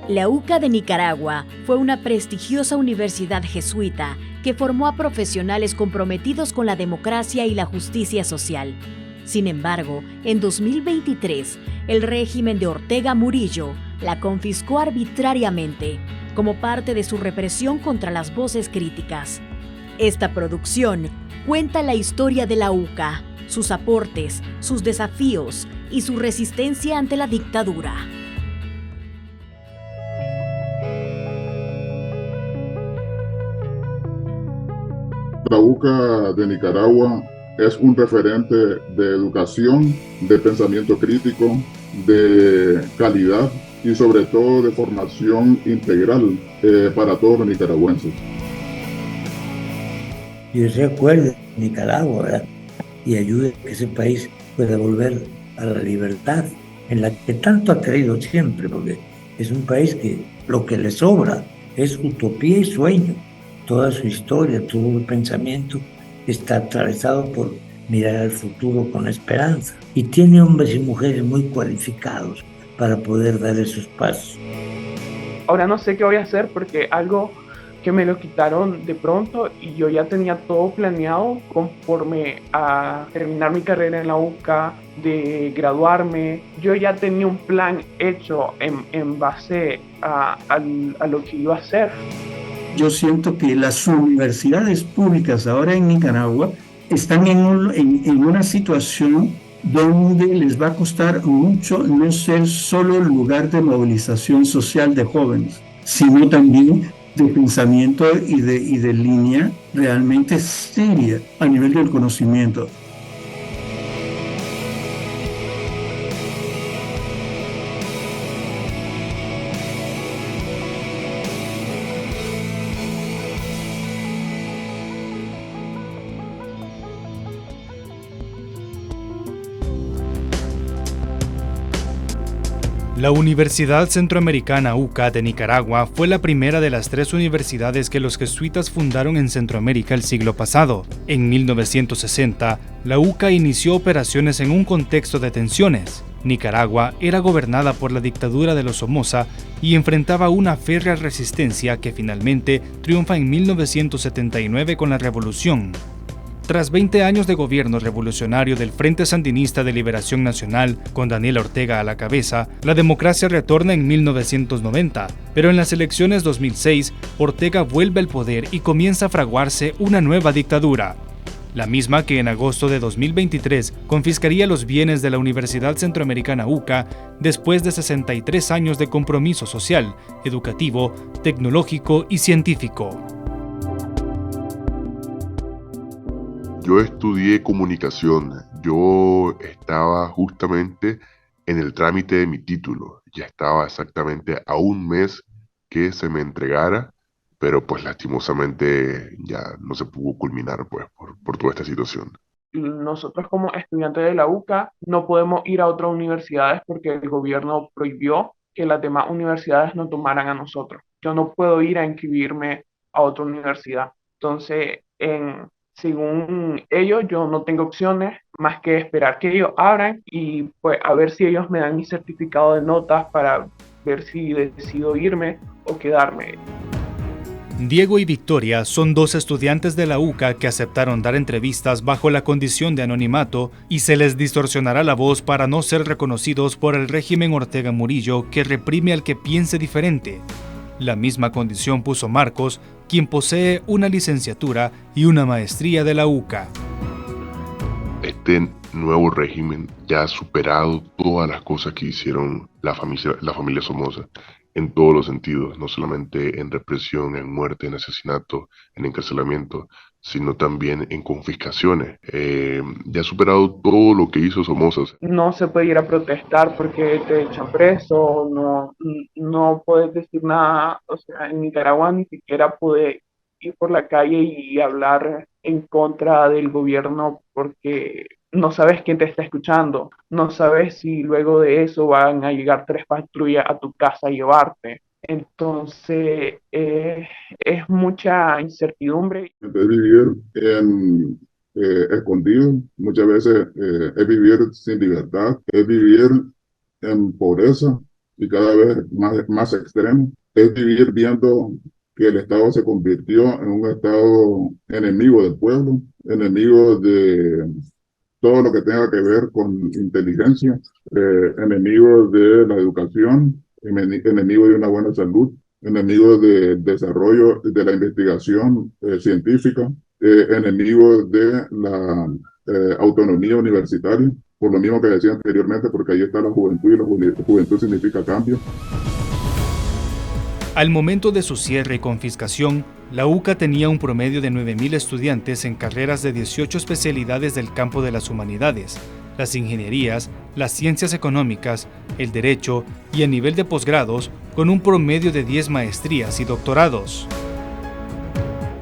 La UCA de Nicaragua fue una prestigiosa universidad jesuita que formó a profesionales comprometidos con la democracia y la justicia social. Sin embargo, en 2023, el régimen de Ortega Murillo la confiscó arbitrariamente como parte de su represión contra las voces críticas. Esta producción cuenta la historia de la UCA, sus aportes, sus desafíos y su resistencia ante la dictadura. La UCA de Nicaragua es un referente de educación, de pensamiento crítico, de calidad y sobre todo de formación integral para todos los nicaragüenses. Y recuerde Nicaragua, ¿verdad? Y ayude a que ese país pueda volver a la libertad en la que tanto ha creído siempre, porque es un país que lo que le sobra es utopía y sueño. Toda su historia, todo el pensamiento está atravesado por mirar al futuro con esperanza. Y tiene hombres y mujeres muy cualificados para poder dar esos pasos. Ahora no sé qué voy a hacer porque algo que me lo quitaron de pronto y yo ya tenía todo planeado conforme a terminar mi carrera en la UCA, de graduarme. Yo ya tenía un plan hecho en base a lo que iba a hacer. Yo siento que las universidades públicas ahora en Nicaragua están en una situación donde les va a costar mucho no ser solo lugar de movilización social de jóvenes, sino también de pensamiento y de línea realmente seria a nivel del conocimiento. La Universidad Centroamericana UCA de Nicaragua fue la primera de las 3 universidades que los jesuitas fundaron en Centroamérica el siglo pasado. En 1960, la UCA inició operaciones en un contexto de tensiones. Nicaragua era gobernada por la dictadura de los Somoza y enfrentaba una férrea resistencia que finalmente triunfa en 1979 con la revolución. Tras 20 años de gobierno revolucionario del Frente Sandinista de Liberación Nacional, con Daniel Ortega a la cabeza, la democracia retorna en 1990, pero en las elecciones 2006, Ortega vuelve al poder y comienza a fraguarse una nueva dictadura. La misma que en agosto de 2023 confiscaría los bienes de la Universidad Centroamericana UCA después de 63 años de compromiso social, educativo, tecnológico y científico. Yo estudié comunicación, yo estaba justamente en el trámite de mi título, ya estaba exactamente a un mes que se me entregara, pero pues lastimosamente ya no se pudo culminar pues por toda esta situación. Nosotros como estudiantes de la UCA no podemos ir a otras universidades porque el gobierno prohibió que las demás universidades nos tomaran a nosotros. Yo no puedo ir a inscribirme a otra universidad. Entonces, según ellos, yo no tengo opciones más que esperar que ellos abran y pues a ver si ellos me dan mi certificado de notas para ver si decido irme o quedarme. Diego y Victoria son 2 estudiantes de la UCA que aceptaron dar entrevistas bajo la condición de anonimato y se les distorsionará la voz para no ser reconocidos por el régimen Ortega Murillo que reprime al que piense diferente. La misma condición puso Marcos, quien posee una licenciatura y una maestría de la UCA. Este nuevo régimen ya ha superado todas las cosas que hicieron la familia Somoza, en todos los sentidos, no solamente en represión, en muerte, en asesinato, en encarcelamiento, sino también en confiscaciones. Ya ha superado todo lo que hizo Somoza. No se puede ir a protestar porque te echan preso, no puedes decir nada, o sea, en Nicaragua ni siquiera puedes ir por la calle y hablar en contra del gobierno porque no sabes quién te está escuchando, no sabes si luego de eso van a llegar 3 patrullas a tu casa a llevarte. Entonces, es mucha incertidumbre. Es vivir escondido, muchas veces es vivir sin libertad, es vivir en pobreza y cada vez más extremo, es vivir viendo que el Estado se convirtió en un Estado enemigo del pueblo, enemigo de todo lo que tenga que ver con inteligencia, enemigo de la educación, enemigo de una buena salud, enemigo del desarrollo de la investigación científica, enemigo de la autonomía universitaria, por lo mismo que decía anteriormente, porque ahí está la juventud y la juventud significa cambio. Al momento de su cierre y confiscación, la UCA tenía un promedio de 9.000 estudiantes en carreras de 18 especialidades del campo de las humanidades, las ingenierías, las ciencias económicas, el derecho y a nivel de posgrados, con un promedio de 10 maestrías y doctorados.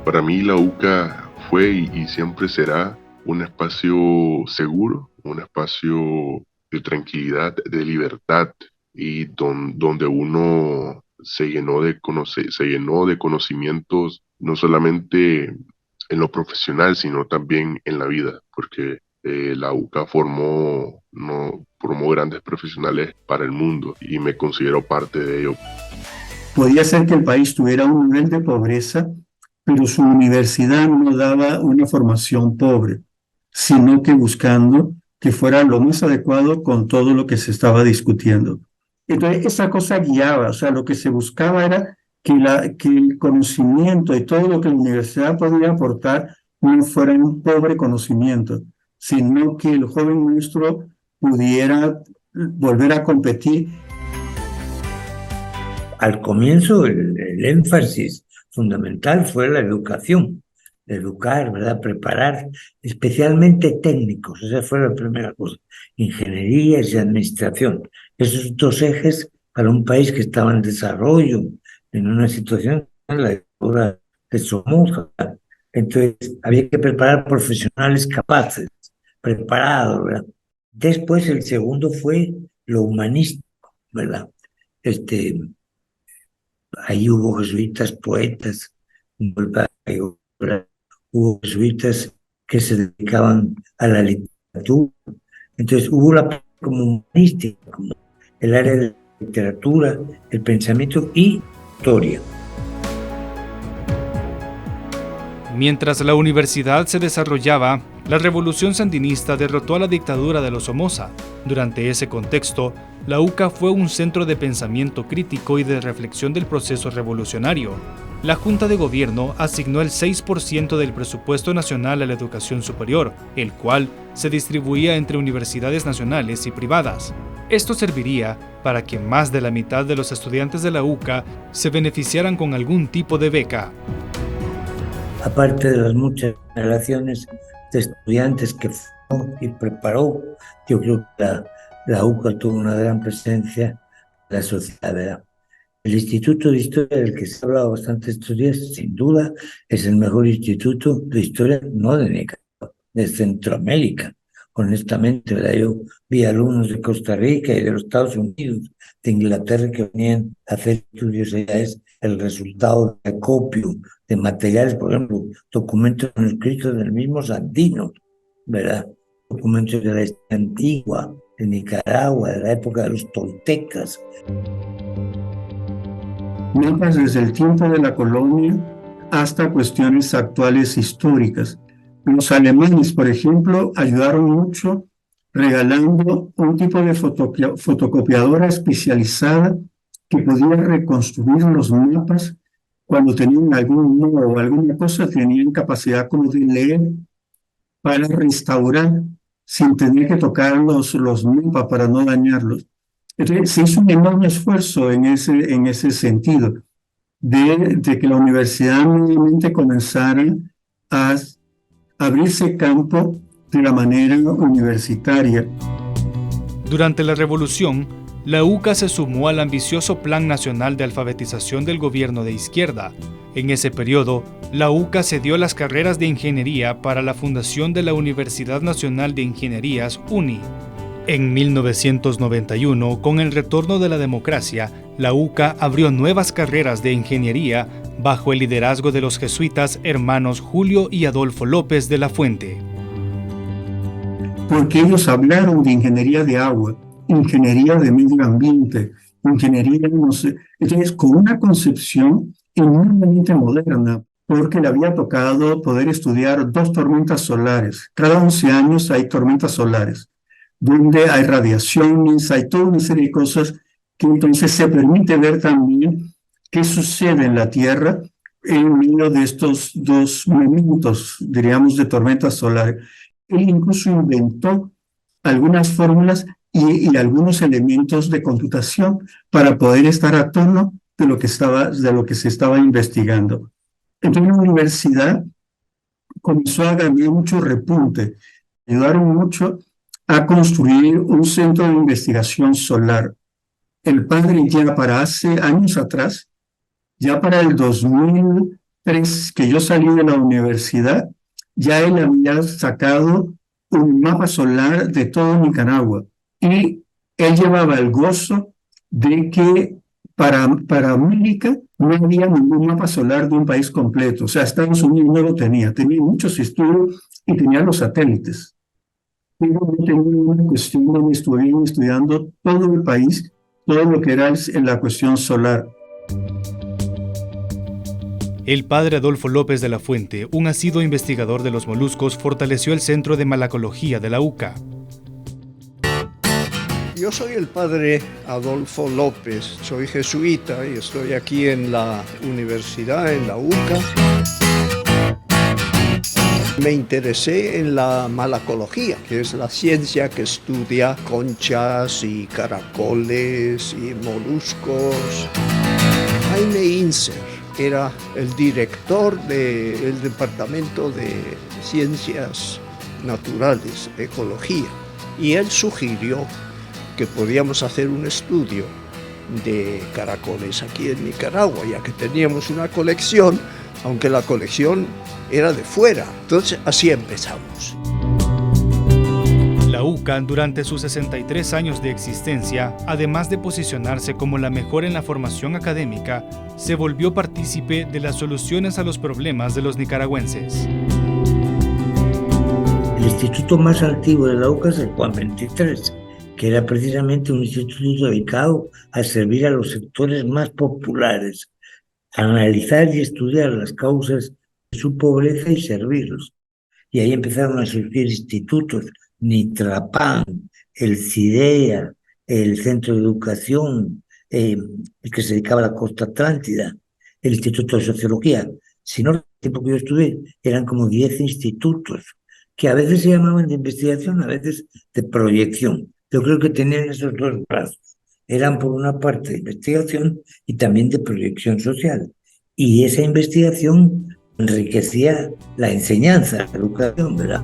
Para mí la UCA fue y siempre será un espacio seguro, un espacio de tranquilidad, de libertad, y donde uno se llenó de conocimientos, no solamente en lo profesional, sino también en la vida, porque la UCA formó grandes profesionales para el mundo y me considero parte de ello. Podía ser que el país tuviera un nivel de pobreza, pero su universidad no daba una formación pobre, sino que buscando que fuera lo más adecuado con todo lo que se estaba discutiendo. Entonces, esa cosa guiaba, o sea, lo que se buscaba era que el conocimiento y todo lo que la universidad podía aportar no fuera un pobre conocimiento, sino que el joven nuestro pudiera volver a competir. Al comienzo, el énfasis fundamental fue la educación, educar, ¿verdad? Preparar, especialmente técnicos, esa fue la primera cosa, ingenierías y administración. Esos dos ejes para un país que estaba en desarrollo, en una situación en la dictadura de Somoza. Entonces, había que preparar profesionales capaces, preparados, ¿verdad? Después, el segundo fue lo humanístico, ¿verdad? Ahí hubo jesuitas poetas, hubo jesuitas que se dedicaban a la literatura. Entonces hubo la parte como humanística, como el área de la literatura, el pensamiento y historia. Mientras la universidad se desarrollaba, la revolución sandinista derrotó a la dictadura de los Somoza. Durante ese contexto, la UCA fue un centro de pensamiento crítico y de reflexión del proceso revolucionario. La Junta de Gobierno asignó el 6% del presupuesto nacional a la educación superior, el cual se distribuía entre universidades nacionales y privadas. Esto serviría para que más de la mitad de los estudiantes de la UCA se beneficiaran con algún tipo de beca. Aparte de las muchas generaciones de estudiantes que formó y preparó, yo creo que la UCA tuvo una gran presencia en la sociedad, ¿verdad? El Instituto de Historia, del que se ha hablado bastante estos días, sin duda, es el mejor instituto de historia, no de Nicaragua, de Centroamérica. Honestamente, ¿verdad? Yo vi alumnos de Costa Rica y de los Estados Unidos, de Inglaterra, que venían a hacer estudios allá. Es el resultado de acopio de materiales, por ejemplo, documentos manuscritos del mismo Sandino, ¿verdad? Documentos de la historia antigua, de Nicaragua, de la época de los toltecas. Mapas desde el tiempo de la colonia hasta cuestiones actuales históricas. Los alemanes, por ejemplo, ayudaron mucho regalando un tipo de fotocopiadora especializada que podía reconstruir los mapas cuando tenían algún no o alguna cosa, tenían capacidad como de leer para restaurar sin tener que tocar los mapas para no dañarlos. Entonces, se hizo un enorme esfuerzo en ese sentido, de que la universidad nuevamente comenzara a abrirse campo de la manera universitaria. Durante la Revolución, la UCA se sumó al ambicioso Plan Nacional de Alfabetización del gobierno de izquierda. En ese periodo, la UCA cedió las carreras de ingeniería para la fundación de la Universidad Nacional de Ingenierías, UNI. En 1991, con el retorno de la democracia, la UCA abrió nuevas carreras de ingeniería bajo el liderazgo de los jesuitas hermanos Julio y Adolfo López de la Fuente. Porque ellos hablaron de ingeniería de agua, ingeniería de medio ambiente, ingeniería, no sé. Entonces, con una concepción enormemente moderna, porque le había tocado poder estudiar 2 tormentas solares. Cada 11 años hay tormentas solares, donde hay radiaciones, hay toda una serie de cosas que entonces se permite ver también qué sucede en la Tierra en medio de estos 2 momentos, diríamos, de tormentas solares. Él incluso inventó algunas fórmulas y algunos elementos de computación para poder estar a tono de lo que se estaba investigando. Entonces la universidad comenzó a ganar mucho repunte, ayudaron mucho a construir un centro de investigación solar. El padre ya para hace años atrás, ya para el 2003 que yo salí de la universidad, ya él había sacado un mapa solar de todo Nicaragua y él llevaba el gozo de que para América no había ningún mapa solar de un país completo. O sea, Estados Unidos no lo tenía muchos estudios y tenía los satélites. Pero yo tenía una cuestión donde estuvieron estudiando todo el país, todo lo que era en la cuestión solar. El padre Adolfo López de la Fuente, un asiduo investigador de los moluscos, fortaleció el Centro de Malacología de la UCA. Yo soy el padre Adolfo López, soy jesuita y estoy aquí en la universidad, en la UCA. Me interesé en la malacología, que es la ciencia que estudia conchas y caracoles y moluscos. Jaime Inser era el director del Departamento de Ciencias Naturales, Ecología, y él sugirió que podíamos hacer un estudio de caracoles aquí en Nicaragua, ya que teníamos una colección, aunque la colección era de fuera. Entonces, así empezamos. La UCA, durante sus 63 años de existencia, además de posicionarse como la mejor en la formación académica, se volvió partícipe de las soluciones a los problemas de los nicaragüenses. El instituto más antiguo de la UCA es el Juan 23, que era precisamente un instituto dedicado a servir a los sectores más populares, a analizar y estudiar las causas de su pobreza y servirlos. Y ahí empezaron a surgir institutos, Nitrapan, el CIDEA, el Centro de Educación, el que se dedicaba a la costa atlántida, el Instituto de Sociología. Si no, el tiempo que yo estudié, eran como 10 institutos, que a veces se llamaban de investigación, a veces de proyección. Yo creo que tenían esos 2 brazos. Eran por una parte de investigación y también de proyección social. Y esa investigación enriquecía la enseñanza, la educación, ¿verdad?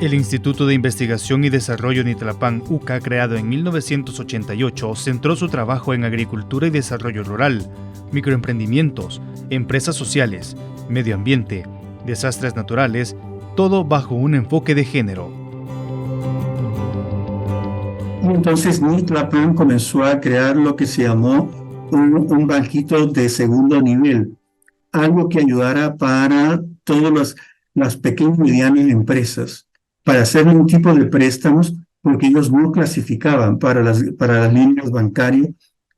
El Instituto de Investigación y Desarrollo Nitrapan UCA, creado en 1988, centró su trabajo en agricultura y desarrollo rural, microemprendimientos, empresas sociales, medio ambiente, desastres naturales, todo bajo un enfoque de género. Y entonces Nitrapan comenzó a crear lo que se llamó un banquito de segundo nivel, algo que ayudara para todas las pequeñas y medianas empresas, para hacer un tipo de préstamos, porque ellos no clasificaban para las líneas bancarias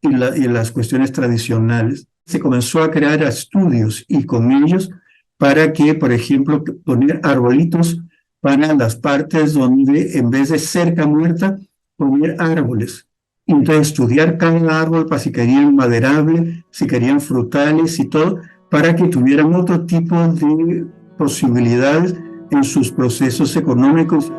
y las cuestiones tradicionales. Se comenzó a crear estudios y con ellos para que, por ejemplo, poner arbolitos para las partes donde en vez de cerca muerta, poner árboles. Entonces, estudiar cada árbol para si querían maderables, si querían frutales y todo, para que tuvieran otro tipo de posibilidades en sus procesos económicos.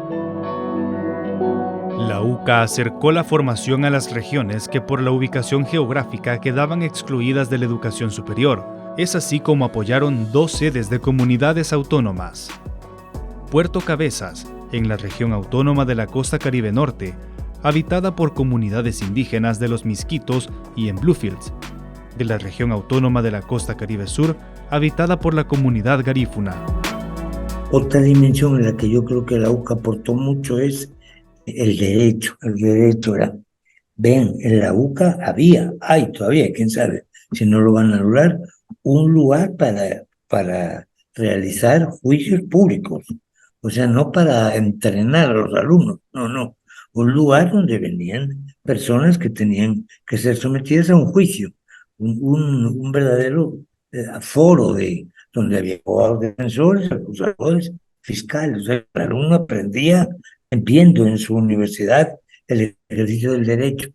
La UCA acercó la formación a las regiones que por la ubicación geográfica quedaban excluidas de la educación superior. Es así como apoyaron 2 sedes de comunidades autónomas. Puerto Cabezas, en la región autónoma de la Costa Caribe Norte, habitada por comunidades indígenas de los Misquitos, y en Bluefields, de la región autónoma de la Costa Caribe Sur, habitada por la comunidad garífuna. Otra dimensión en la que yo creo que la UCA aportó mucho es el derecho. El derecho era, ven, en la UCA hay todavía, quién sabe, si no lo van a anular, un lugar para realizar juicios públicos. O sea, no para entrenar a los alumnos, no. un lugar donde venían personas que tenían que ser sometidas a un juicio, un verdadero foro donde había abogados defensores, acusadores, fiscales. O sea, el alumno aprendía viendo en su universidad el ejercicio del derecho.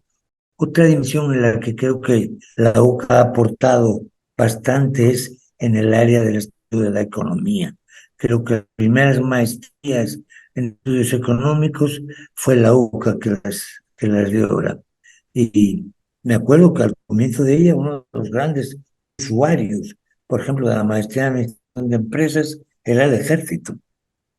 Otra dimensión en la que creo que la UCA ha aportado bastante es en el área del estudio de la economía. Creo que las primeras maestrías en estudios económicos fue la UCA que las dio ahora. Y me acuerdo que al comienzo de ella, uno de los grandes usuarios, por ejemplo, de la maestría en administración de empresas, era el ejército.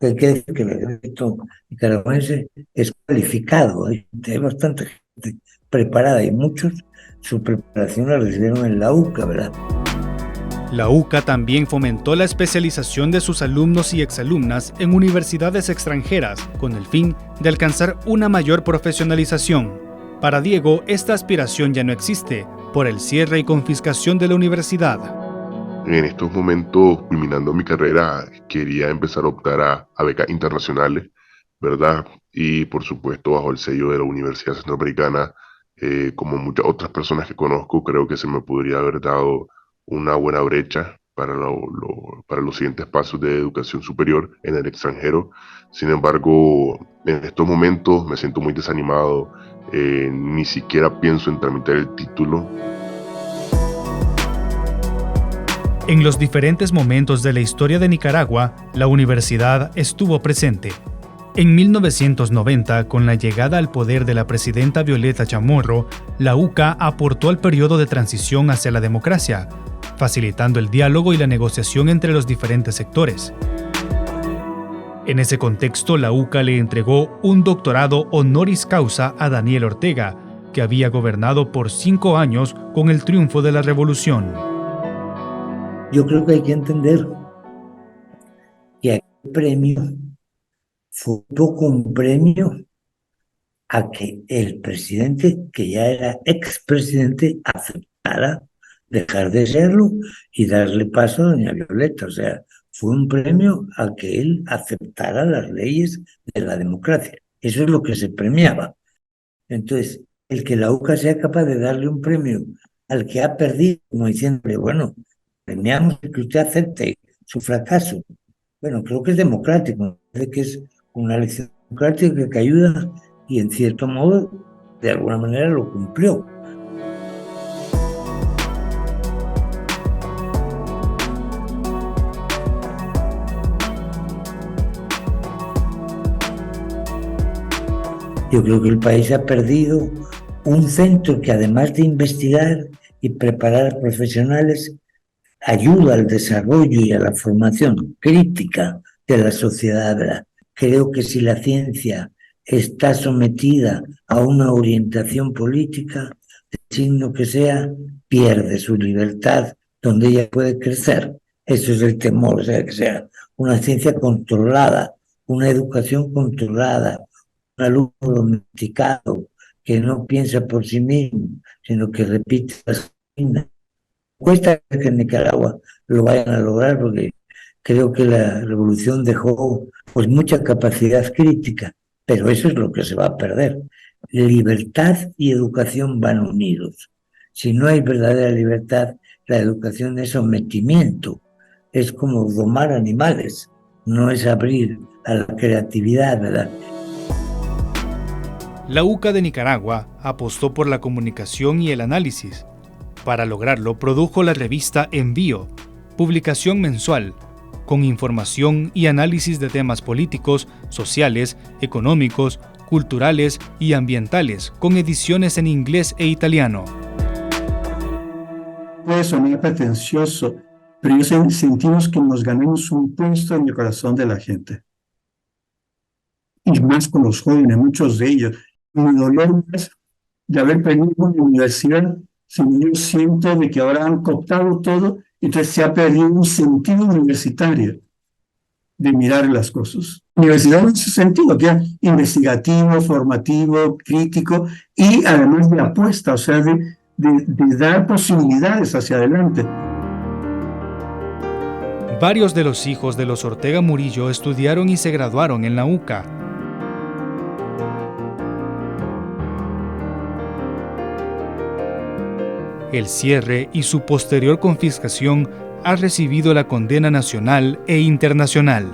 Hay que decir que el ejército nicaragüense es cualificado, hay bastante gente preparada y muchos su preparación la recibieron en la UCA, ¿verdad? La UCA también fomentó la especialización de sus alumnos y exalumnas en universidades extranjeras con el fin de alcanzar una mayor profesionalización. Para Diego, esta aspiración ya no existe por el cierre y confiscación de la universidad. En estos momentos, culminando mi carrera, quería empezar a optar a becas internacionales, ¿verdad? Y por supuesto, bajo el sello de la Universidad Centroamericana, como muchas otras personas que conozco, creo que se me podría haber dado una buena brecha para los siguientes pasos de educación superior en el extranjero. Sin embargo, en estos momentos me siento muy desanimado, ni siquiera pienso en tramitar el título. En los diferentes momentos de la historia de Nicaragua, la universidad estuvo presente. En 1990, con la llegada al poder de la presidenta Violeta Chamorro, la UCA aportó al periodo de transición hacia la democracia, facilitando el diálogo y la negociación entre los diferentes sectores. En ese contexto, la UCA le entregó un doctorado honoris causa a Daniel Ortega, que había gobernado por 5 años con el triunfo de la revolución. Yo creo que hay que entender que aquel premio fue un poco un premio a que el presidente, que ya era expresidente, aceptara dejar de serlo y darle paso a doña Violeta. O sea, fue un premio a que él aceptara las leyes de la democracia. Eso es lo que se premiaba. Entonces, el que la UCA sea capaz de darle un premio al que ha perdido, como diciéndole, bueno, premiamos que usted acepte su fracaso. Bueno, creo que es democrático, creo que es una elección democrática que ayuda y en cierto modo, de alguna manera lo cumplió. Yo creo que el país ha perdido un centro que, además de investigar y preparar a profesionales, ayuda al desarrollo y a la formación crítica de la sociedad. Creo que si la ciencia está sometida a una orientación política, de signo que sea, pierde su libertad donde ella puede crecer. Eso es el temor, o sea, que sea una ciencia controlada, una educación controlada, un alumno domesticado que no piensa por sí mismo, sino que repite las cosas. Cuesta que en Nicaragua lo vayan a lograr porque creo que la revolución dejó pues mucha capacidad crítica, pero eso es lo que se va a perder. Libertad y educación van unidos. Si no hay verdadera libertad, la educación es sometimiento, es como domar animales, no es abrir a la creatividad, ¿verdad? La UCA de Nicaragua apostó por la comunicación y el análisis. Para lograrlo, produjo la revista Envío, publicación mensual, con información y análisis de temas políticos, sociales, económicos, culturales y ambientales, con ediciones en inglés e italiano. Puede sonar pretencioso, pero sentimos que nos ganamos un puesto en el corazón de la gente. Y más con los jóvenes, muchos de ellos. Mi dolor más de haber perdido una universidad, sino yo siento de que ahora han cooptado todo, entonces se ha perdido un sentido universitario de mirar las cosas. Universidad en ese sentido, que es investigativo, formativo, crítico y además de apuesta, o sea, de dar posibilidades hacia adelante. Varios de los hijos de los Ortega Murillo estudiaron y se graduaron en la UCA. El cierre y su posterior confiscación ha recibido la condena nacional e internacional.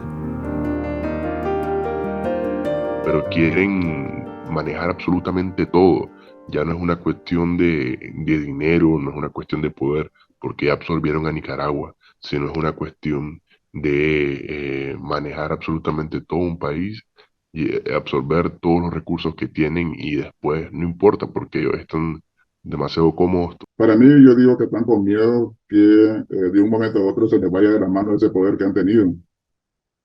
Pero quieren manejar absolutamente todo. Ya no es una cuestión de dinero, no es una cuestión de poder, porque ya absorbieron a Nicaragua, sino es una cuestión de manejar absolutamente todo un país y absorber todos los recursos que tienen y después no importa porque ellos están demasiado cómodos. Para mí, yo digo que están con miedo que de un momento a otro se les vaya de la mano ese poder que han tenido,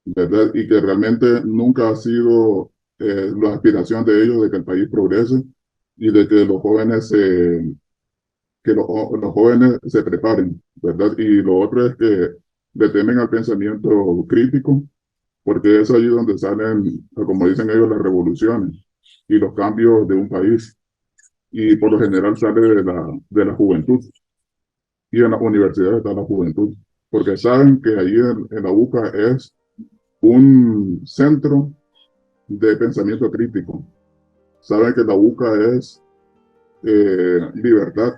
¿verdad? Y que realmente nunca ha sido la aspiración de ellos de que el país progrese y de que los jóvenes los jóvenes se preparen, ¿verdad? Y lo otro es que le temen al pensamiento crítico, porque es allí donde salen, como dicen ellos, las revoluciones y los cambios de un país. Y por lo general sale de la juventud. Y en las universidades está la juventud, porque saben que allí en la UCA es un centro de pensamiento crítico. Saben que la UCA es libertad.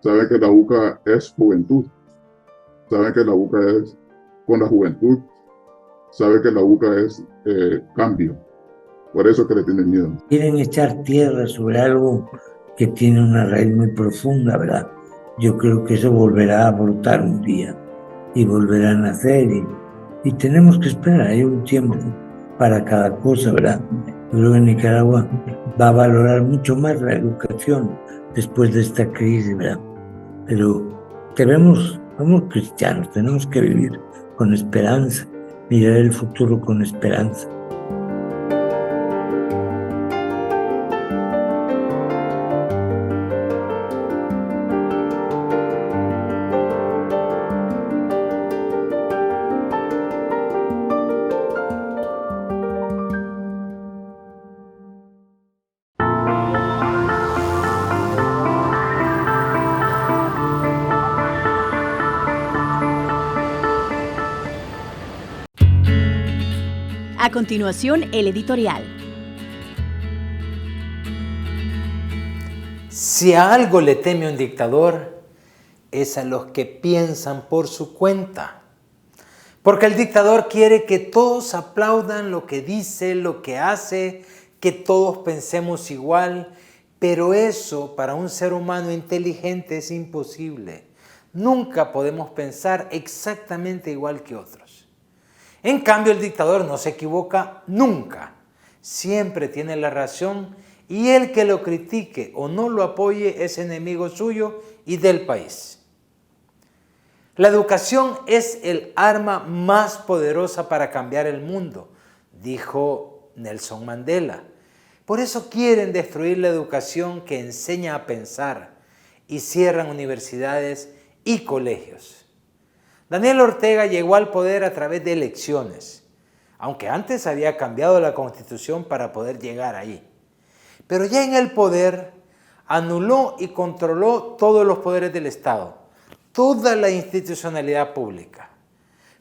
Saben que la UCA es juventud. Saben que la UCA es con la juventud. Saben que la UCA es cambio. Por eso que le tienen miedo. Quieren echar tierra sobre algo que tiene una raíz muy profunda, ¿verdad? Yo creo que eso volverá a brotar un día y volverá a nacer y tenemos que esperar, hay un tiempo para cada cosa, ¿verdad? Yo creo que Nicaragua va a valorar mucho más la educación después de esta crisis, ¿verdad? Pero somos cristianos, tenemos que vivir con esperanza, mirar el futuro con esperanza. A continuación, el editorial. Si a algo le teme un dictador, es a los que piensan por su cuenta. Porque el dictador quiere que todos aplaudan lo que dice, lo que hace, que todos pensemos igual, pero eso para un ser humano inteligente es imposible. Nunca podemos pensar exactamente igual que otros. En cambio, el dictador no se equivoca nunca. Siempre tiene la razón y el que lo critique o no lo apoye es enemigo suyo y del país. La educación es el arma más poderosa para cambiar el mundo, dijo Nelson Mandela. Por eso quieren destruir la educación que enseña a pensar y cierran universidades y colegios. Daniel Ortega llegó al poder a través de elecciones, aunque antes había cambiado la Constitución para poder llegar ahí. Pero ya en el poder anuló y controló todos los poderes del Estado, toda la institucionalidad pública.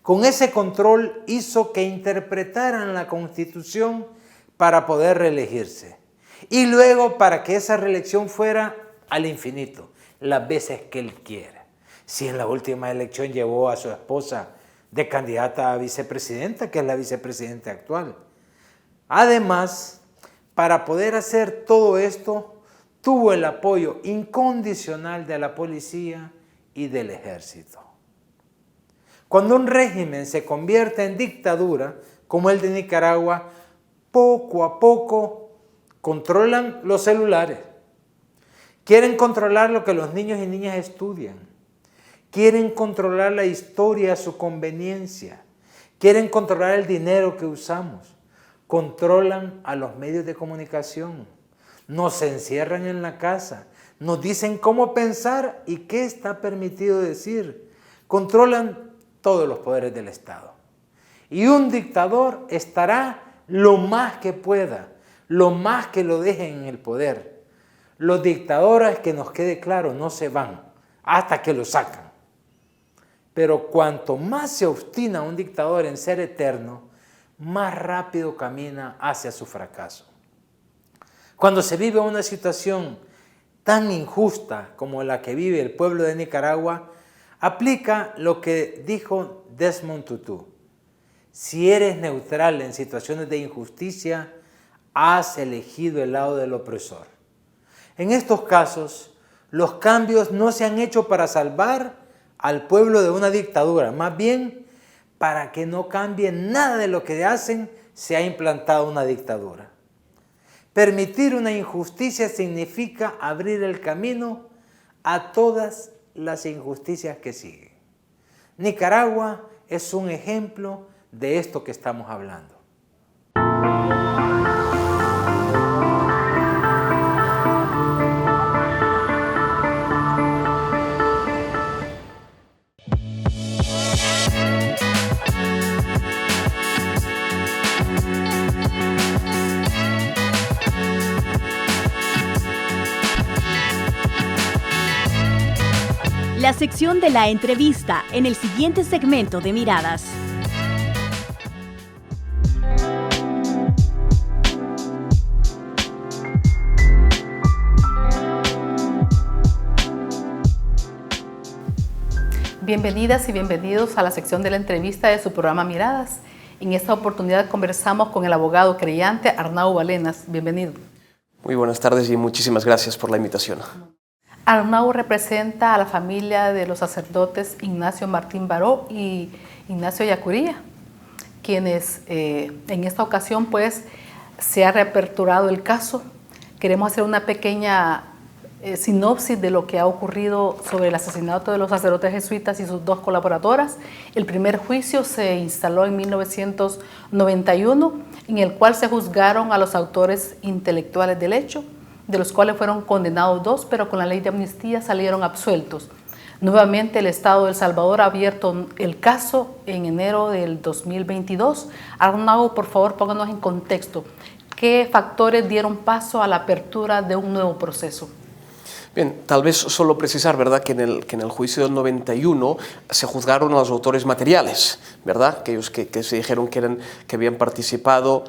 Con ese control hizo que interpretaran la Constitución para poder reelegirse y luego para que esa reelección fuera al infinito, las veces que él quiera. Si en la última elección llevó a su esposa de candidata a vicepresidenta, que es la vicepresidenta actual. Además, para poder hacer todo esto, tuvo el apoyo incondicional de la policía y del ejército. Cuando un régimen se convierte en dictadura, como el de Nicaragua, poco a poco controlan los celulares. Quieren controlar lo que los niños y niñas estudian. Quieren controlar la historia a su conveniencia. Quieren controlar el dinero que usamos. Controlan a los medios de comunicación. Nos encierran en la casa. Nos dicen cómo pensar y qué está permitido decir. Controlan todos los poderes del Estado. Y un dictador estará lo más que pueda, lo más que lo dejen en el poder. Los dictadores, que nos quede claro, no se van hasta que lo sacan. Pero cuanto más se obstina un dictador en ser eterno, más rápido camina hacia su fracaso. Cuando se vive una situación tan injusta como la que vive el pueblo de Nicaragua, aplica lo que dijo Desmond Tutu: si eres neutral en situaciones de injusticia, has elegido el lado del opresor. En estos casos, los cambios no se han hecho para salvar al pueblo de una dictadura, más bien para que no cambie nada de lo que hacen, se ha implantado una dictadura. Permitir una injusticia significa abrir el camino a todas las injusticias que siguen. Nicaragua es un ejemplo de esto que estamos hablando. La sección de la entrevista en el siguiente segmento de Miradas. Bienvenidas y bienvenidos a la sección de la entrevista de su programa Miradas. En esta oportunidad conversamos con el abogado creyente Arnau Balenas. Bienvenido. Muy buenas tardes y muchísimas gracias por la invitación. Arnau representa a la familia de los sacerdotes Ignacio Martín Baró y Ignacio Yacuría, quienes en esta ocasión pues se ha reaperturado el caso. Queremos hacer una pequeña sinopsis de lo que ha ocurrido sobre el asesinato de los sacerdotes jesuitas y sus dos colaboradoras. El primer juicio se instaló en 1991, en el cual se juzgaron a los autores intelectuales del hecho, de los cuales fueron condenados 2, pero con la ley de amnistía salieron absueltos. Nuevamente el Estado de El Salvador ha abierto el caso en enero del 2022. Arnau, por favor, pónganos en contexto. ¿Qué factores dieron paso a la apertura de un nuevo proceso? Bien, tal vez solo precisar, ¿verdad?, que en el juicio del 91 se juzgaron a los autores materiales, ¿verdad?, aquellos que se dijeron que habían participado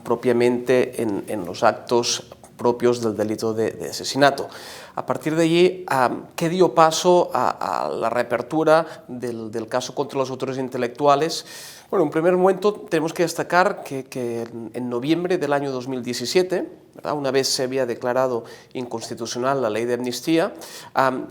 propiamente en los actos propios del delito de asesinato. A partir de allí, ¿qué dio paso a la reapertura del caso contra los autores intelectuales? Bueno, en primer momento tenemos que destacar que en noviembre del año 2017, ¿verdad?, una vez se había declarado inconstitucional la ley de amnistía,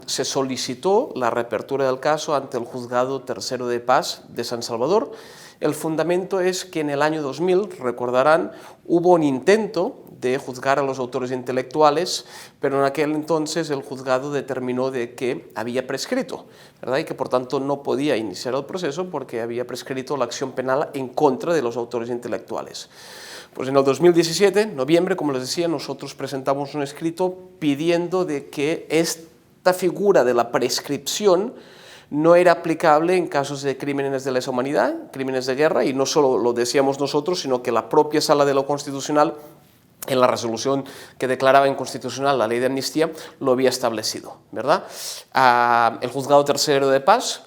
se solicitó la reapertura del caso ante el Juzgado Tercero de Paz de San Salvador. El fundamento es que en el año 2000, recordarán, hubo un intento de juzgar a los autores intelectuales, pero en aquel entonces el juzgado determinó de que había prescrito, ¿verdad?, y que por tanto no podía iniciar el proceso porque había prescrito la acción penal en contra de los autores intelectuales. Pues en el 2017, noviembre, como les decía, nosotros presentamos un escrito pidiendo de que esta figura de la prescripción no era aplicable en casos de crímenes de lesa humanidad, crímenes de guerra, y no solo lo decíamos nosotros, sino que la propia Sala de lo Constitucional, en la resolución que declaraba inconstitucional la ley de amnistía, lo había establecido, ¿verdad? El Juzgado Tercero de Paz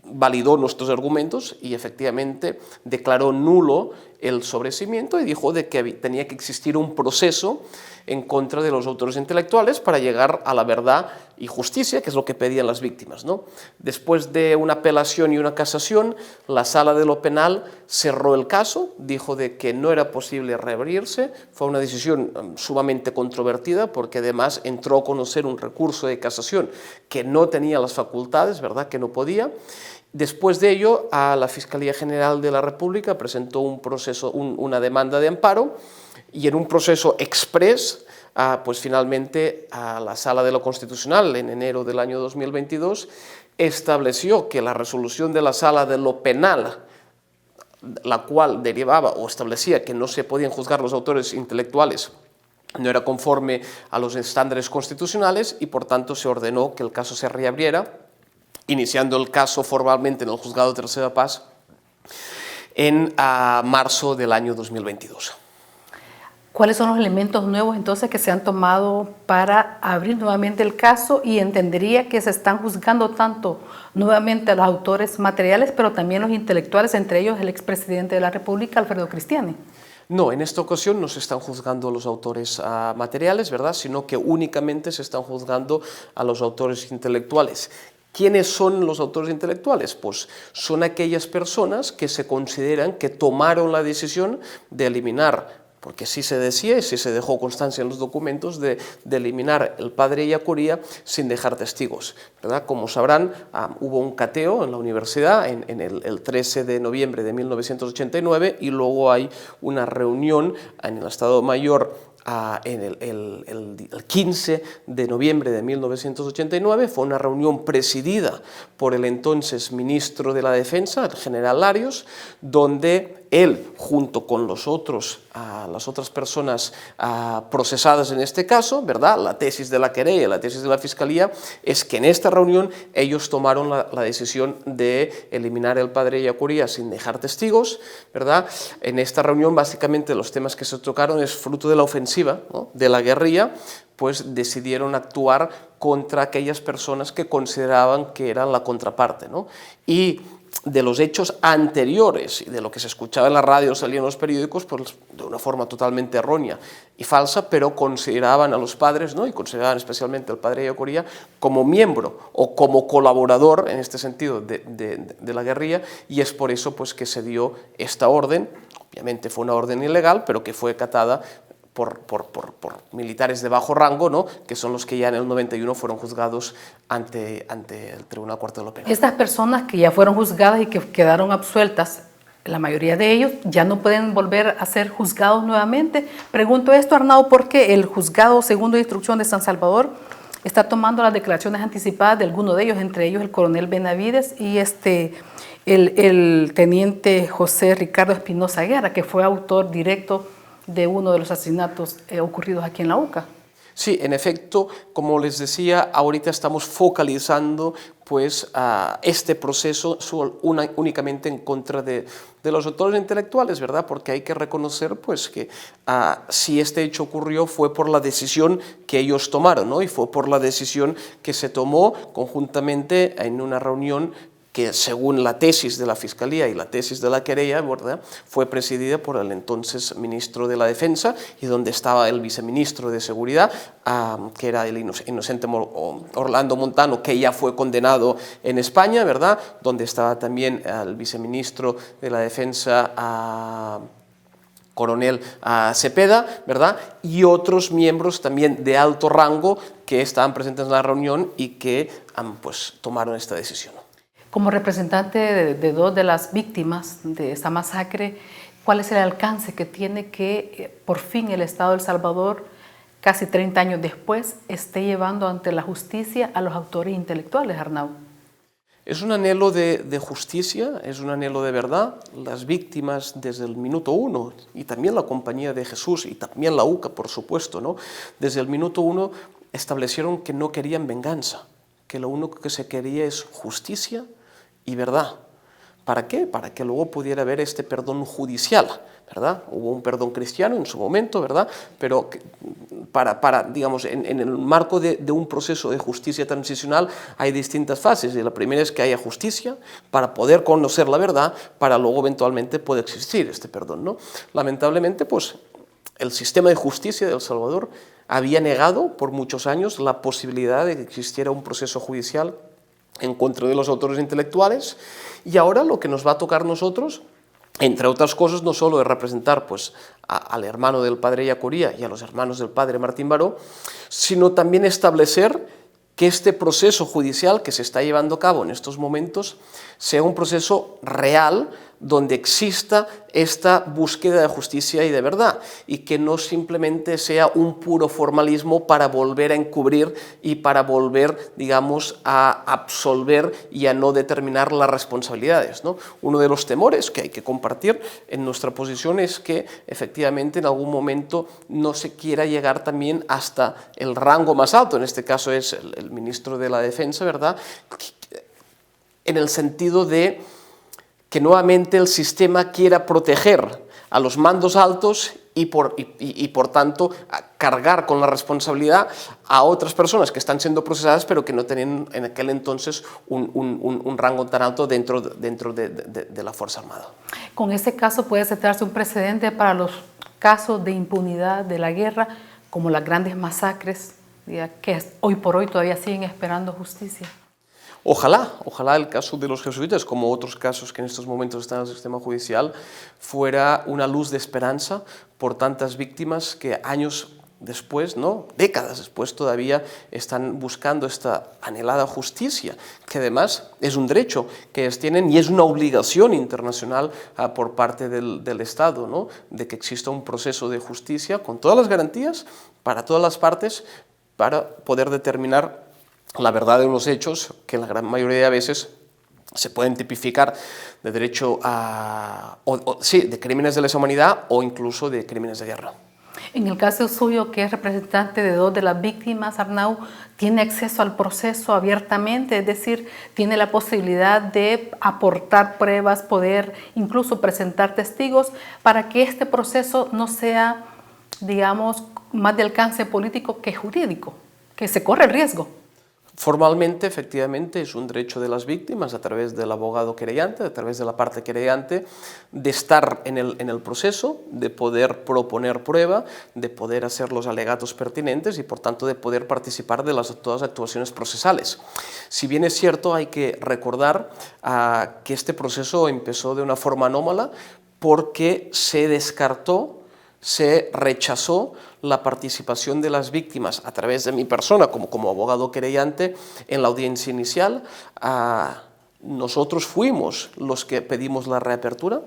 validó nuestros argumentos y efectivamente declaró nulo el sobreseimiento y dijo de que tenía que existir un proceso en contra de los autores intelectuales para llegar a la verdad y justicia, que es lo que pedían las víctimas, ¿no? Después de una apelación y una casación, la Sala de lo Penal cerró el caso, dijo de que no era posible reabrirse. Fue una decisión sumamente controvertida porque además entró a conocer un recurso de casación que no tenía las facultades, ¿verdad?, que no podía. Después de ello, a la Fiscalía General de la República presentó una demanda de amparo, y en un proceso express, pues finalmente a la Sala de lo Constitucional en enero del año 2022 estableció que la resolución de la Sala de lo Penal, la cual derivaba o establecía que no se podían juzgar los autores intelectuales, no era conforme a los estándares constitucionales y por tanto se ordenó que el caso se reabriera, iniciando el caso formalmente en el Juzgado Tercero de Paz en marzo del año 2022. ¿Cuáles son los elementos nuevos entonces que se han tomado para abrir nuevamente el caso? Y entendería que se están juzgando tanto nuevamente a los autores materiales, pero también los intelectuales, entre ellos el expresidente de la República, Alfredo Cristiani. No, en esta ocasión no se están juzgando a los autores materiales, ¿verdad?, sino que únicamente se están juzgando a los autores intelectuales. ¿Quiénes son los autores intelectuales? Pues son aquellas personas que se consideran que tomaron la decisión de eliminar, porque sí se decía y sí se dejó constancia en los documentos, de eliminar el padre Ellacuría sin dejar testigos, ¿verdad? Como sabrán, hubo un cateo en la universidad en el 13 de noviembre de 1989 y luego hay una reunión en el Estado Mayor en el 15 de noviembre de 1989, fue una reunión presidida por el entonces ministro de la Defensa, el general Larios, donde él, junto con las otras personas procesadas en este caso, ¿verdad?, la tesis de la querella, la tesis de la Fiscalía, es que en esta reunión ellos tomaron la decisión de eliminar el padre Ellacuría sin dejar testigos, ¿verdad? En esta reunión, básicamente, los temas que se tocaron es fruto de la ofensiva, ¿no?, de la guerrilla, pues decidieron actuar contra aquellas personas que consideraban que eran la contraparte, ¿no? Y de los hechos anteriores y de lo que se escuchaba en la radio, salía en los periódicos, pues de una forma totalmente errónea y falsa, pero consideraban a los padres, ¿no?, y consideraban especialmente al padre Ellacuría como miembro o como colaborador, en este sentido, de la guerrilla, y es por eso pues que se dio esta orden. Obviamente fue una orden ilegal, pero que fue acatada por militares de bajo rango, ¿no?, que son los que ya en el 91 fueron juzgados ante el Tribunal Cuarto de lo Penal. Estas personas que ya fueron juzgadas y que quedaron absueltas, la mayoría de ellos ya no pueden volver a ser juzgados nuevamente. Pregunto esto, Arnau, porque el juzgado segundo de instrucción de San Salvador está tomando las declaraciones anticipadas de algunos de ellos, entre ellos el coronel Benavides y el teniente José Ricardo Espinosa Guerra, que fue autor directo de uno de los asesinatos ocurridos aquí en la UCA. Sí, en efecto, como les decía, ahorita estamos focalizando pues este proceso únicamente en contra de los autores intelectuales, ¿verdad? Porque hay que reconocer pues que si este hecho ocurrió fue por la decisión que ellos tomaron, ¿no? Y fue por la decisión que se tomó conjuntamente en una reunión que, según la tesis de la Fiscalía y la tesis de la querella, ¿verdad?, fue presidida por el entonces ministro de la Defensa y donde estaba el viceministro de Seguridad, que era el inocente Orlando Montano, que ya fue condenado en España, ¿verdad?, donde estaba también el viceministro de la Defensa, coronel Cepeda, ¿verdad?, y otros miembros también de alto rango que estaban presentes en la reunión y que pues tomaron esta decisión. Como representante de dos de las víctimas de esta masacre, ¿cuál es el alcance que tiene que por fin el Estado de El Salvador, casi 30 años después, esté llevando ante la justicia a los autores intelectuales, Arnau? Es un anhelo de justicia, es un anhelo de verdad. Las víctimas desde el minuto uno, y también la Compañía de Jesús, y también la UCA, por supuesto, ¿no?, desde el minuto uno establecieron que no querían venganza, que lo único que se quería es justicia y verdad. ¿Para qué? Para que luego pudiera haber este perdón judicial, ¿verdad? Hubo un perdón cristiano en su momento, ¿verdad? Pero digamos, en el marco de un proceso de justicia transicional hay distintas fases, y la primera es que haya justicia para poder conocer la verdad, para luego eventualmente poder existir este perdón, ¿no? Lamentablemente, pues, el sistema de justicia de El Salvador había negado por muchos años la posibilidad de que existiera un proceso judicial en contra de los autores intelectuales, y ahora lo que nos va a tocar a nosotros, entre otras cosas, no solo es representar pues, al hermano del padre Ellacuría y a los hermanos del padre Martín Baró, sino también establecer que este proceso judicial que se está llevando a cabo en estos momentos sea un proceso real, donde exista esta búsqueda de justicia y de verdad, y que no simplemente sea un puro formalismo para volver a encubrir y para volver, digamos, a absolver y a no determinar las responsabilidades, ¿no? Uno de los temores que hay que compartir en nuestra posición es que efectivamente en algún momento no se quiera llegar también hasta el rango más alto, en este caso es el ministro de la Defensa, ¿verdad?, en el sentido de que nuevamente el sistema quiera proteger a los mandos altos y por tanto cargar con la responsabilidad a otras personas que están siendo procesadas pero que no tenían en aquel entonces un rango tan alto dentro de la Fuerza Armada. Con este caso puede sentarse un precedente para los casos de impunidad de la guerra, como las grandes masacres, que hoy por hoy todavía siguen esperando justicia. Ojalá el caso de los jesuitas, como otros casos que en estos momentos están en el sistema judicial, fuera una luz de esperanza por tantas víctimas que años después, ¿no?, décadas después, todavía están buscando esta anhelada justicia, que además es un derecho que ellos tienen y es una obligación internacional por parte del Estado, ¿no?, de que exista un proceso de justicia con todas las garantías para todas las partes para poder determinar la verdad de los hechos, que en la gran mayoría de veces se pueden tipificar de derecho de crímenes de lesa humanidad o incluso de crímenes de guerra. En el caso suyo, que es representante de 2 de las víctimas, Arnau, ¿tiene acceso al proceso abiertamente? Es decir, ¿tiene la posibilidad de aportar pruebas, poder incluso presentar testigos para que este proceso no sea, digamos, más de alcance político que jurídico, que se corre el riesgo? Formalmente, efectivamente, es un derecho de las víctimas a través del abogado querellante, a través de la parte querellante, de estar en el proceso, de poder proponer prueba, de poder hacer los alegatos pertinentes y, por tanto, de poder participar de todas las actuaciones procesales. Si bien es cierto, hay que recordar que este proceso empezó de una forma anómala porque se descartó, se rechazó la participación de las víctimas a través de mi persona como abogado querellante en la audiencia inicial. Nosotros fuimos los que pedimos la reapertura.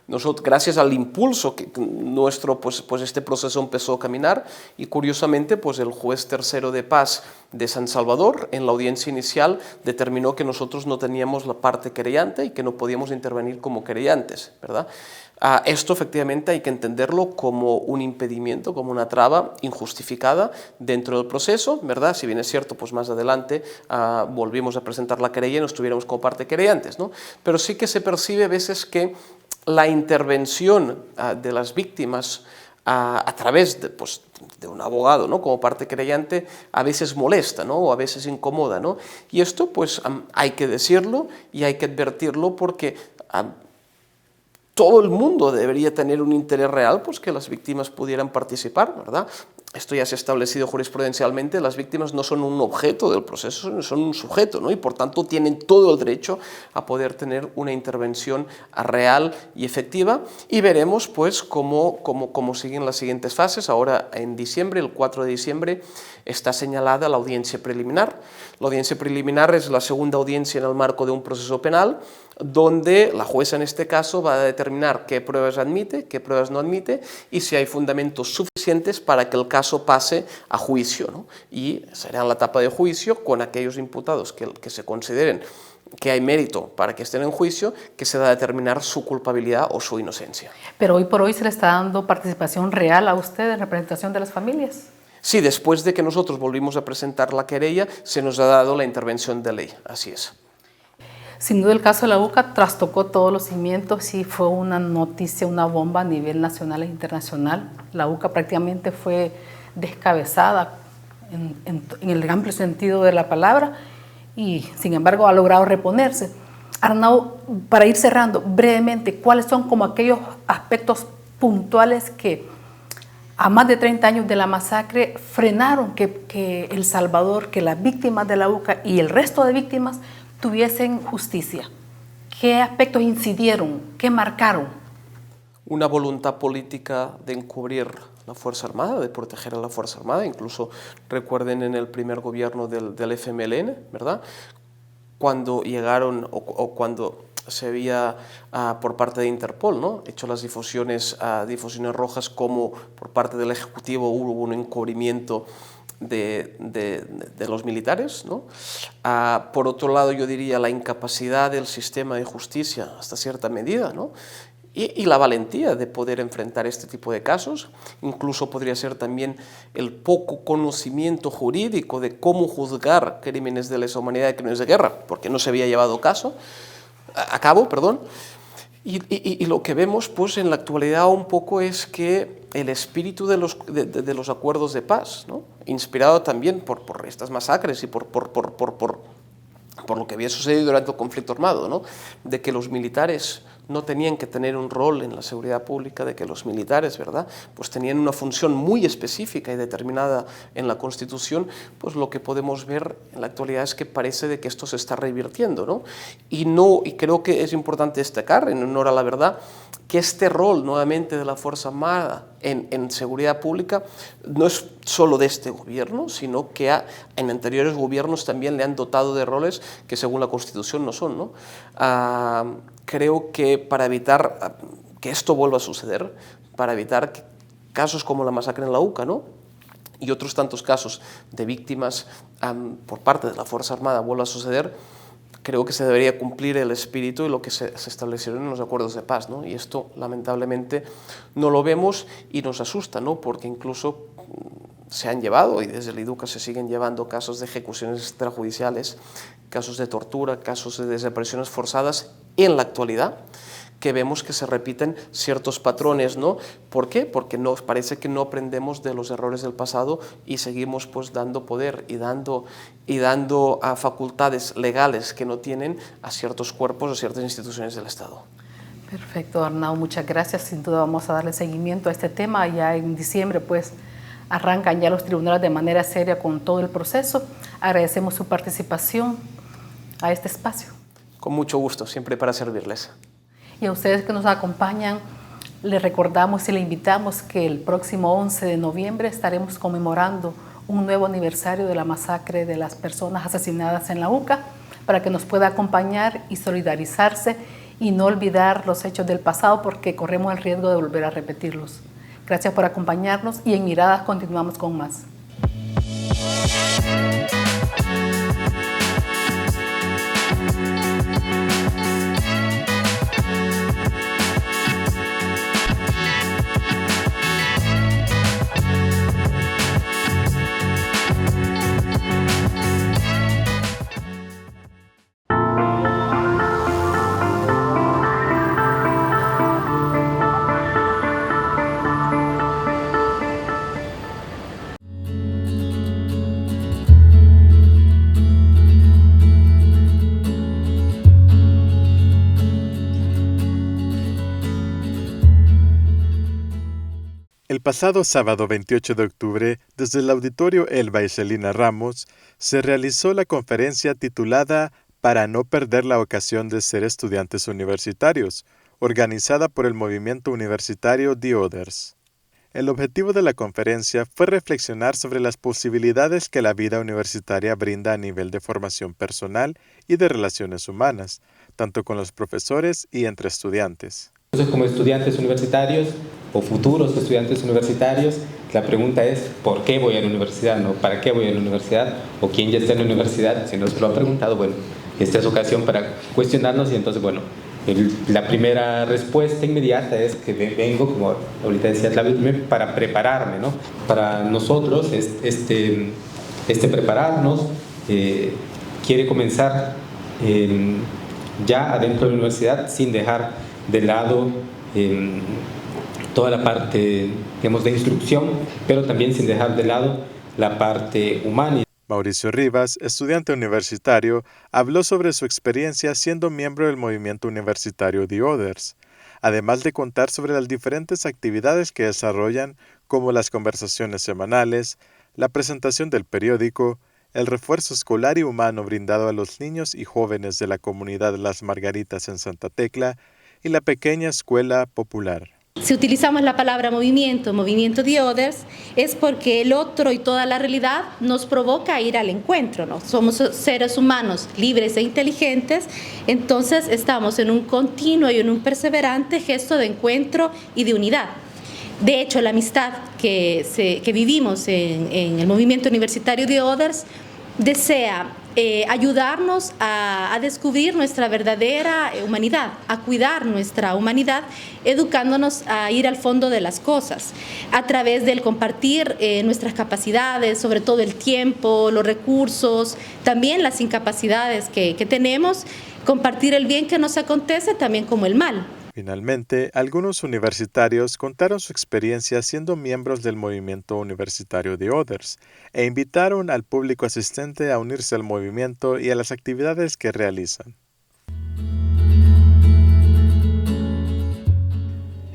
Nosotros, gracias al impulso que nuestro, pues este proceso empezó a caminar y curiosamente pues el juez tercero de paz de San Salvador en la audiencia inicial determinó que nosotros no teníamos la parte querellante y que no podíamos intervenir como querellantes, ¿verdad? Esto efectivamente hay que entenderlo como un impedimento, como una traba injustificada dentro del proceso, ¿verdad? Si bien es cierto, pues más adelante volvimos a presentar la querella y no estuviéramos como parte querellantes, ¿no? Pero sí que se percibe a veces que la intervención de las víctimas a través de un abogado, ¿no?, como parte querellante, a veces molesta, ¿no?, o a veces incomoda, ¿no? Y esto pues hay que decirlo y hay que advertirlo porque todo el mundo debería tener un interés real, pues que las víctimas pudieran participar, ¿verdad? Esto ya se ha establecido jurisprudencialmente, las víctimas no son un objeto del proceso, son un sujeto, ¿no? Y por tanto tienen todo el derecho a poder tener una intervención real y efectiva y veremos pues cómo siguen las siguientes fases. Ahora en diciembre, el 4 de diciembre, está señalada la audiencia preliminar. La audiencia preliminar es la segunda audiencia en el marco de un proceso penal donde la jueza en este caso va a determinar qué pruebas admite, qué pruebas no admite y si hay fundamentos suficientes para que el caso pase a juicio, ¿no? Y será en la etapa de juicio con aquellos imputados que se consideren que hay mérito para que estén en juicio, que se va a determinar su culpabilidad o su inocencia. Pero hoy por hoy se le está dando participación real a usted en representación de las familias. Sí, después de que nosotros volvimos a presentar la querella, se nos ha dado la intervención de ley, así es. Sin duda el caso de la UCA trastocó todos los cimientos y fue una noticia, una bomba a nivel nacional e internacional. La UCA prácticamente fue descabezada en el amplio sentido de la palabra y sin embargo ha logrado reponerse. Arnau, para ir cerrando brevemente, ¿cuáles son como aquellos aspectos puntuales que a más de 30 años de la masacre frenaron que El Salvador, que las víctimas de la UCA y el resto de víctimas tuviesen justicia? ¿Qué aspectos incidieron? ¿Qué marcaron? Una voluntad política de encubrir la Fuerza Armada, de proteger a la Fuerza Armada. Incluso recuerden en el primer gobierno del FMLN, ¿verdad? Cuando llegaron o cuando se había por parte de Interpol, ¿no?, hecho las difusiones rojas, como por parte del Ejecutivo hubo un encubrimiento de los militares, ¿no? Por otro lado, yo diría la incapacidad del sistema de justicia hasta cierta medida, ¿no?, y la valentía de poder enfrentar este tipo de casos. Incluso podría ser también el poco conocimiento jurídico de cómo juzgar crímenes de lesa humanidad y crímenes de guerra, porque no se había llevado a cabo. Y lo que vemos pues, en la actualidad un poco es que el espíritu de los acuerdos de paz, ¿no? Inspirado también por estas masacres y por lo que había sucedido durante el conflicto armado, ¿no? De que los militares no tenían que tener un rol en la seguridad pública, de que los militares, ¿verdad?, pues tenían una función muy específica y determinada en la Constitución, pues lo que podemos ver en la actualidad es que parece de que esto se está revirtiendo, ¿no? Y creo que es importante destacar, en honor a la verdad, que este rol nuevamente de la Fuerza Armada en seguridad pública no es solo de este gobierno, sino que en anteriores gobiernos también le han dotado de roles que según la Constitución no son, ¿no? Creo que para evitar que esto vuelva a suceder, para evitar casos como la masacre en la UCA, ¿no?, y otros tantos casos de víctimas por parte de la Fuerza Armada vuelva a suceder, creo que se debería cumplir el espíritu y lo que se establecieron en los acuerdos de paz, ¿no? Y esto lamentablemente no lo vemos y nos asusta, ¿no?, porque incluso se han llevado, y desde el IDUCA se siguen llevando, casos de ejecuciones extrajudiciales, casos de tortura, casos de desapariciones forzadas en la actualidad, que vemos que se repiten ciertos patrones, ¿no? ¿Por qué? Porque parece que no aprendemos de los errores del pasado y seguimos pues dando poder y dando a facultades legales que no tienen a ciertos cuerpos o ciertas instituciones del Estado. Perfecto, Arnau, muchas gracias. Sin duda vamos a darle seguimiento a este tema. Ya en diciembre pues arrancan ya los tribunales de manera seria con todo el proceso. Agradecemos su participación a este espacio. Con mucho gusto, siempre para servirles. Y a ustedes que nos acompañan, les recordamos y les invitamos que el próximo 11 de noviembre estaremos conmemorando un nuevo aniversario de la masacre de las personas asesinadas en la UCA, para que nos pueda acompañar y solidarizarse y no olvidar los hechos del pasado, porque corremos el riesgo de volver a repetirlos. Gracias por acompañarnos y en Miradas continuamos con más. El pasado sábado 28 de octubre, desde el Auditorio Elba y Celina Ramos, se realizó la conferencia titulada Para no perder la ocasión de ser estudiantes universitarios, organizada por el movimiento universitario The Others. El objetivo de la conferencia fue reflexionar sobre las posibilidades que la vida universitaria brinda a nivel de formación personal y de relaciones humanas, tanto con los profesores y entre estudiantes. Entonces, como estudiantes universitarios o futuros estudiantes universitarios, la pregunta es ¿por qué voy a la universidad? ¿No? ¿Para qué voy a la universidad? ¿O quién ya está en la universidad? Si no se lo han preguntado, bueno, esta es ocasión para cuestionarnos. Y entonces, bueno, la primera respuesta inmediata es que vengo, como ahorita decía Claudio, para prepararme, ¿no? Para nosotros, este prepararnos quiere comenzar ya adentro de la universidad, sin dejar de lado toda la parte, digamos, de instrucción, pero también sin dejar de lado la parte humana. Mauricio Rivas, estudiante universitario, habló sobre su experiencia siendo miembro del movimiento universitario The Others, además de contar sobre las diferentes actividades que desarrollan, como las conversaciones semanales, la presentación del periódico, el refuerzo escolar y humano brindado a los niños y jóvenes de la comunidad Las Margaritas en Santa Tecla y la pequeña escuela popular. Si utilizamos la palabra movimiento The Others, es porque el otro y toda la realidad nos provoca a ir al encuentro, ¿no? Somos seres humanos libres e inteligentes, entonces estamos en un continuo y en un perseverante gesto de encuentro y de unidad. De hecho, la amistad que vivimos en el movimiento universitario The Others desea ayudarnos a descubrir nuestra verdadera humanidad, a cuidar nuestra humanidad, educándonos a ir al fondo de las cosas, a través del compartir nuestras capacidades, sobre todo el tiempo, los recursos, también las incapacidades que tenemos, compartir el bien que nos acontece también como el mal. Finalmente, algunos universitarios contaron su experiencia siendo miembros del movimiento universitario de Others e invitaron al público asistente a unirse al movimiento y a las actividades que realizan.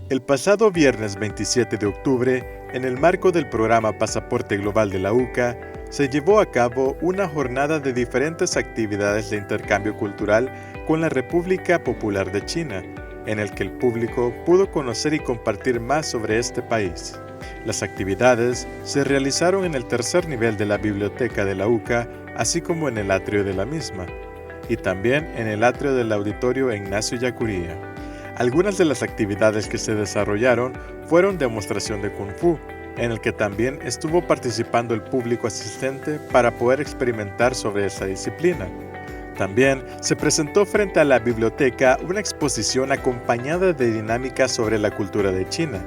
El pasado viernes 27 de octubre, en el marco del programa Pasaporte Global de la UCA, se llevó a cabo una jornada de diferentes actividades de intercambio cultural con la República Popular de China, en el que el público pudo conocer y compartir más sobre este país. Las actividades se realizaron en el tercer nivel de la biblioteca de la UCA, así como en el atrio de la misma, y también en el atrio del auditorio Ignacio Yacuría. Algunas de las actividades que se desarrollaron fueron demostración de Kung Fu, en el que también estuvo participando el público asistente para poder experimentar sobre esa disciplina. También se presentó frente a la biblioteca una exposición acompañada de dinámicas sobre la cultura de China,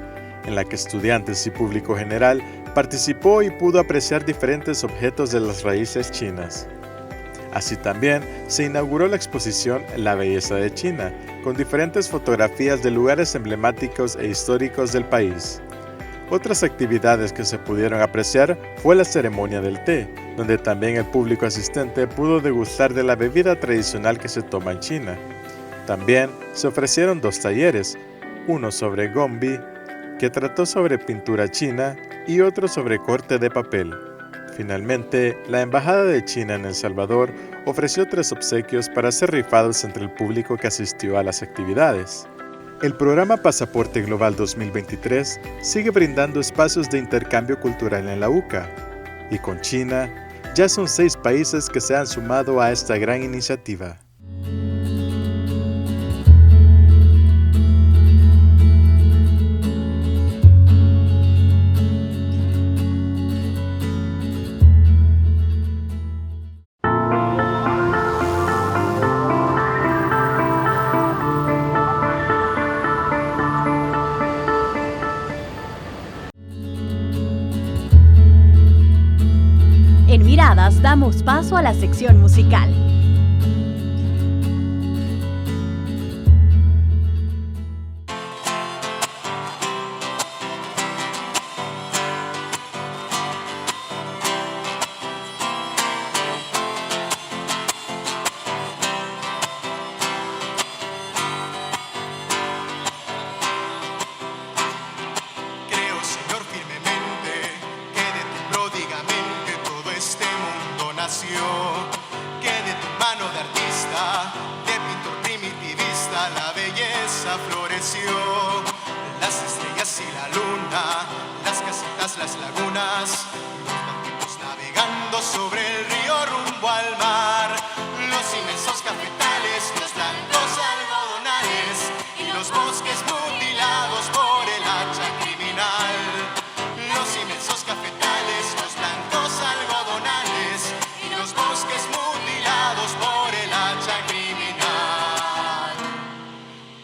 en la que estudiantes y público general participó y pudo apreciar diferentes objetos de las raíces chinas. Así también se inauguró la exposición La Belleza de China, con diferentes fotografías de lugares emblemáticos e históricos del país. Otras actividades que se pudieron apreciar fue la ceremonia del té, donde también el público asistente pudo degustar de la bebida tradicional que se toma en China. También se ofrecieron 2 talleres, uno sobre gombi, que trató sobre pintura china, y otro sobre corte de papel. Finalmente, la Embajada de China en El Salvador ofreció 3 obsequios para ser rifados entre el público que asistió a las actividades. El programa Pasaporte Global 2023 sigue brindando espacios de intercambio cultural en la UCA, y con China ya son 6 países que se han sumado a esta gran iniciativa. En Miradas damos paso a la sección musical. Que de tu mano de artista, de pintor primitivista, la belleza floreció. Las estrellas y la luna, las casetas, las lagunas, los barquitos navegando sobre el río rumbo al mar, los inmensos cafetales, los blancos algodonales y los bosques mutilados por el hacha criminal. Los inmensos cafetales, los blancos algodonales y los bosques mutilados por el hacha criminal.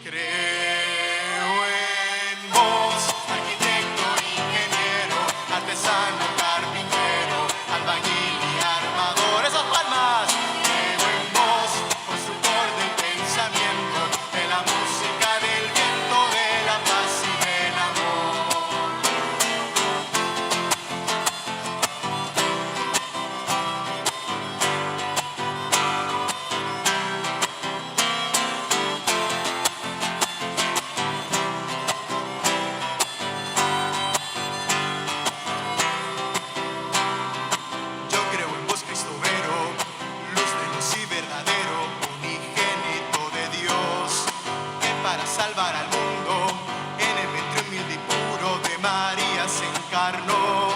Creo en vos, arquitecto, ingeniero, artesano, carpintero, albañil y armador. Esas palmas. Creo en vos, constructor del pensamiento, de la música, del viento, de la paz y del amor. Yo creo en vos, Cristo obrero, luz de luz y verdadero, unigénito de Dios, que para salvar al mundo en el vientre humilde y puro de María se encarnó.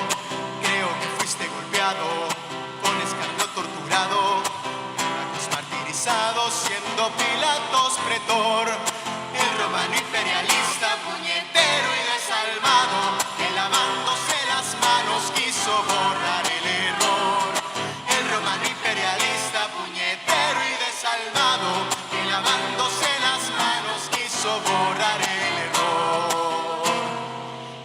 Creo que fuiste golpeado, con escarnio torturado, en la cruz martirizado, siendo Pilatos pretor, el romano imperialista, puñetero y desalmado, que lavándose las manos quiso borrar el error. El romano imperialista, puñetero y desalmado, que lavándose las manos quiso borrar el error.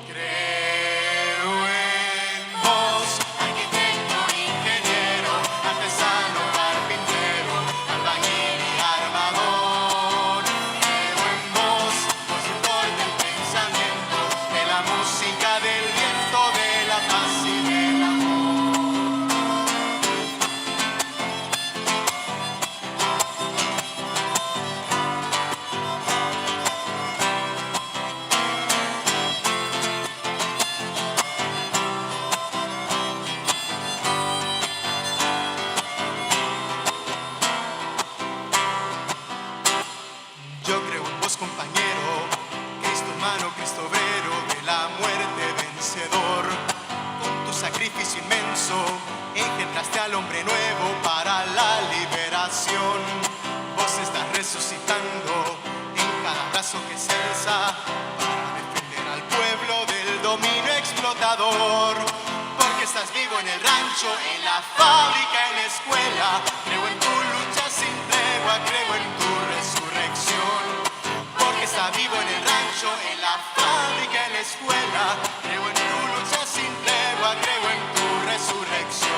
Creo en vos, arquitecto, ingeniero, artesano, carpintero, albañil y armador. Creo en vos, sacrificio inmenso, engendraste al hombre nuevo para la liberación. Vos estás resucitando en cada brazo que se alza para defender al pueblo del dominio explotador. Porque estás vivo en el rancho, en la fábrica, en la escuela. Creo en tu lucha sin tregua, creo en tu resurrección. Porque está vivo en el rancho, en la fábrica, en la escuela. Creo en tu lucha sin tregua, creo en tu resurrección.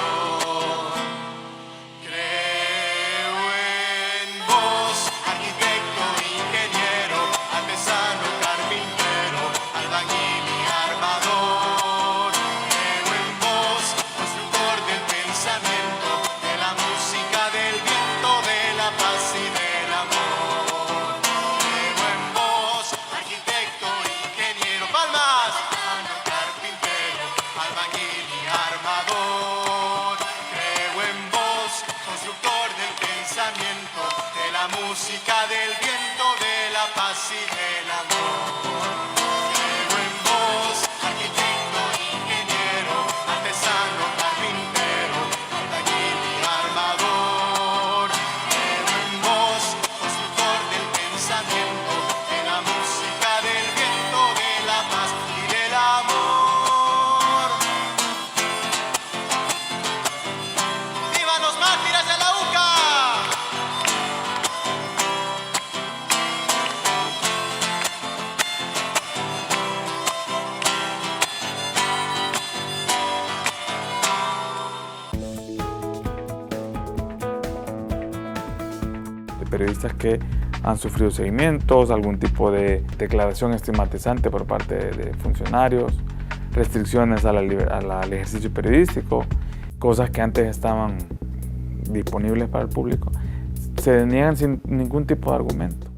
Creo en vos, arquitecto, ingeniero, artesano, carpintero, albañil y armador. Creo en vos, constructor del pensamiento, de la música, del viento, de la paz y del amor. Creo en vos, arquitecto, ingeniero, palmas, carpintero, albañil y armador. Creo en vos, constructor del pensamiento, de la música, del viento, de la paz y del amor. Creo en vos, arquitecto, ingeniero, artesano, carpintero, albañil y armador. Creo en vos, constructor del pensamiento, de la música, del viento, de la paz y del amor. ¡Viva los mártires de la UCA! De periodistas que han sufrido seguimientos, algún tipo de declaración estigmatizante por parte de funcionarios, restricciones al ejercicio periodístico, cosas que antes estaban disponibles para el público, se niegan sin ningún tipo de argumento.